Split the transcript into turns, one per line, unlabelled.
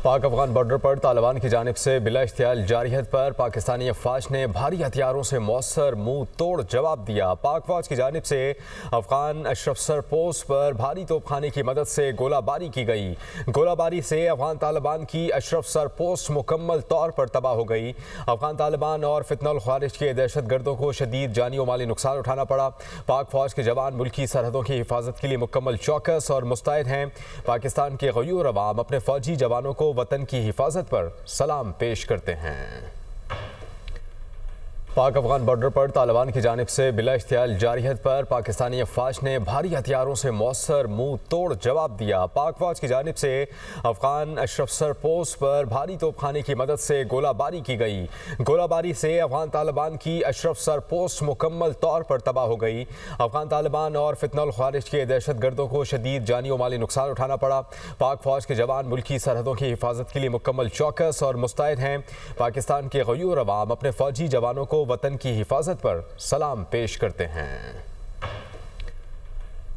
पाक अफगान बॉर्डर पर तालिबान की जानिब से बिला इख्तियार जारहियत पर पाकिस्तानी अफवाज ने भारी हथियारों से मौसर मुंह तोड़ जवाब दिया। पाक फौज की जानिब से अफगान अशरफ पोस्ट पर भारी तोपखाने की मदद से गोलाबारी की गई। गोलाबारी से अफगान तालिबान की अशरफ पोस्ट मुकम्मल तौर पर तबाह हो गई। अफगान तालिबान और फितनल ख्वारिज के दहशत गर्दों को शदीद जानी और माली नुकसान उठाना पड़ा। पाक फौज के जवान मुल्की सरहदों की हिफाजत के लिए मुकम्मल चौकस और मुस्तैद हैं। पाकिस्तान के गयूर अवाम अपने फौजी जवानों को वतन की हिफाजत पर सलाम पेश करते हैं। पाक अफगान बॉर्डर पर तालिबान की जानिब से बिला इख्तियार जारहियत पर पाकिस्तानी अफवाज ने भारी हथियारों से मौसर मुंह तोड़ जवाब दिया। पाक फौज की जानिब से अफगान अशरफ पोस्ट पर भारी तोपखाने की मदद से गोलाबारी की गई। गोलाबारी से अफगान तालिबान की अशरफ पोस्ट मुकम्मल तौर पर तबाह हो गई। अफगान तालिबान और फितनल ख्वारिज के दहशत गर्दों को शदीद जानी और माली नुकसान उठाना पड़ा। पाक फौज के जवान मुल्की सरहदों की हिफाजत के लिए मुकम्मल चौकस और मुस्तैद हैं। पाकिस्तान के गयूर अवाम अपने फौजी जवानों को वतन की हिफाजत पर सलाम पेश करते हैं।